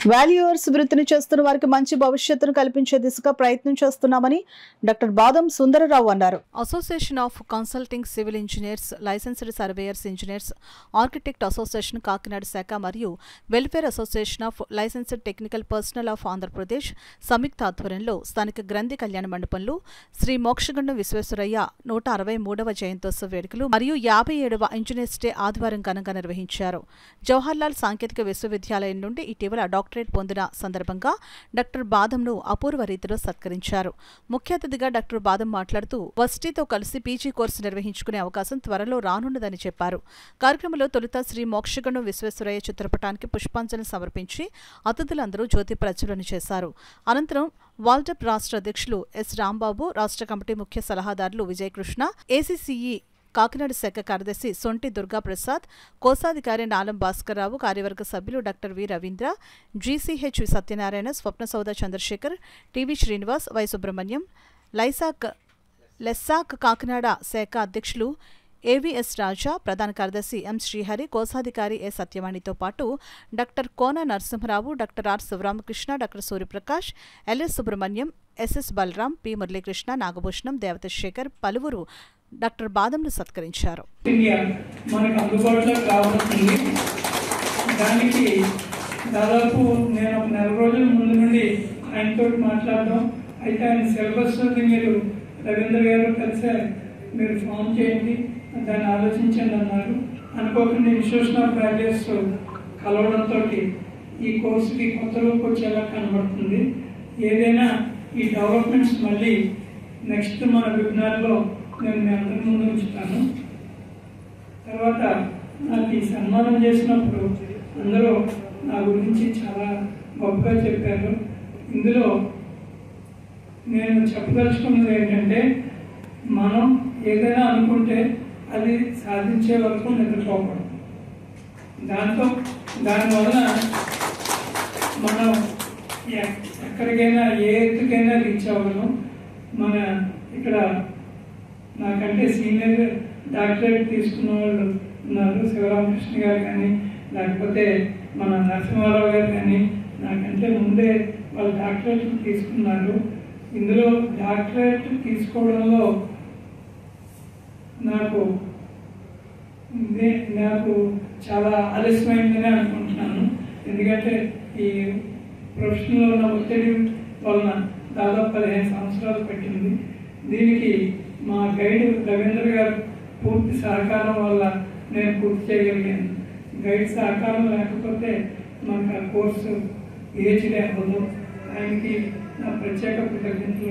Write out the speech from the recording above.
వాల్యూయర్స్ వృత్తిని చేస్తున్న వారికి మంచి భవిష్యత్తును కల్పించే దిశగా ప్రయత్నం చేస్తున్నామని డాక్టర్ బాదం సుందరరావు అన్నారు. Association of consulting civil engineers, licensed surveyors engineers, architect association Kakinada శాఖ మరియు welfare association of licensed technical personnel of Andhra Pradesh సంయుక్త ఆధ్వర్యంలో స్థానిక గ్రంథి కళ్యాణ మండపంలో శ్రీ మోక్షగుండం విశ్వేశ్వరయ్య 163వ జయంతోత్సవ వేడుకలు మరియు 57వ ఇంజనీర్స్ డే ఆదివారం ఘనంగా నిర్వహించారు. జవహర్లాల్ సాంకేతిక విశ్వవిద్యాలయం నుండి ఇటీవల డాక్టరేట్ పొందిన సందర్భంగా డాక్టర్ బాదంను అపూర్వ రీతిలో సత్కరించారు. ముఖ్య అతిథిగా డాక్టర్ బాదం మాట్లాడుతూ వర్సిటీతో కలిసి పీజీ కోర్సు నిర్వహించుకునే అవకాశం త్వరలో రానున్నదని చెప్పారు. కార్యక్రమంలో తొలుత శ్రీ మోక్షగుండం విశ్వేశ్వరయ్య చిత్రపటానికి పుష్పాంజలి సమర్పించి అతిథులందరూ జ్యోతి ప్రజ్వలన చేశారు. అనంతరం వాల్డప్ రాష్ట్ర అధ్యక్షులు ఎస్ రాంబాబు, రాష్ట్ర కమిటీ ముఖ్య సలహాదారులు విజయకృష్ణ, ఏసీసీఈ కాకినాడ శాఖ కార్యదర్శి సొంటి దుర్గాప్రసాద్, కోశాధికారి నాలం భాస్కర్రావు, కార్యవర్గ సభ్యులు doctor V Ravindra, GCH Satyanarayana, స్వప్నసౌద చంద్రశేఖర్, టివి శ్రీనివాస్, వై సుబ్రహ్మణ్యం, లెస్సాక్ కాకినాడ శాఖ అధ్యక్షులు ఏవీఎస్ రాజా, ప్రధాన కార్యదర్శి ఎం శ్రీహరి, కోశాధికారి ఏ సత్యవాణితో పాటు doctor Kona Narasimharao, doctor R Sivaramakrishna, doctor Suryaprakash, LS Subrahmanyam, SS Balaram, P Muralikrishna, Nagabhushanam, Devatasekhar పలువురు డాక్టర్ బాదంను సత్కరించారు. మనకు అందుబాటులోకి రాబోతుంది. దానికి దాదాపు నేను ఒక 4 రోజుల ముందు నుండి ఆయనతో మాట్లాడడం, అయితే ఆయన సిలబస్ మీరు రవీంద్ర గారు కలిసి మీరు ఫామ్ చేయండి, దాన్ని ఆలోచించండి అన్నారు. అనుకోకుండా ఇన్స్టిట్యూషన్ ఆఫ్ గ్రాడ్యుయేట్స్ కలవడంతో ఈ కోర్సుకి కొత్త రూపు వచ్చేలా కనబడుతుంది. ఏదైనా ఈ డెవలప్మెంట్స్ మళ్ళీ నెక్స్ట్ మన వెబినార్లో నేను మీ అందరి ముందు ఉంచుతాను. తర్వాత నాకు ఈ సన్మానం చేసినప్పుడు అందరూ నా గురించి చాలా గొప్పగా చెప్పారు. ఇందులో నేను చెప్పదలుచుకున్నది ఏంటంటే, మనం ఏదైనా అనుకుంటే అది సాధించే వరకు నిద్రపోకూడదు. దానివల్ల మనం ఎక్కడికైనా ఏ ఎత్తుకైనా రీచ్ అవ్వగలం. మన ఇక్కడ నాకంటే సీనియర్ డాక్టరేట్ తీసుకున్న వాళ్ళు ఉన్నారు, శివరామకృష్ణ గారు కానీ, లేకపోతే మన నరసింహారావు గారు కానీ, నాకంటే ముందే వాళ్ళు డాక్టరేట్ తీసుకున్నారు. ఇందులో డాక్టరేట్ తీసుకోవడంలో నాకు చాలా ఆలస్యమైందని అనుకుంటున్నాను. ఎందుకంటే ఈ ప్రొఫెషన్లో ఉన్న ఒత్తిడి వలన దాదాపు 15 సంవత్సరాలు పట్టింది. దీనికి మా గైడ్ రవీంద్ర గారు పూర్తి సహకారం వల్ల నేను పూర్తి చేయగలిగాను. గైడ్ సహకారం లేకపోతే మనకు ఆ కోర్సు ఏజ్డే అవ్వదు. ఆయనకి నా ప్రత్యేక కృతజ్ఞతలు.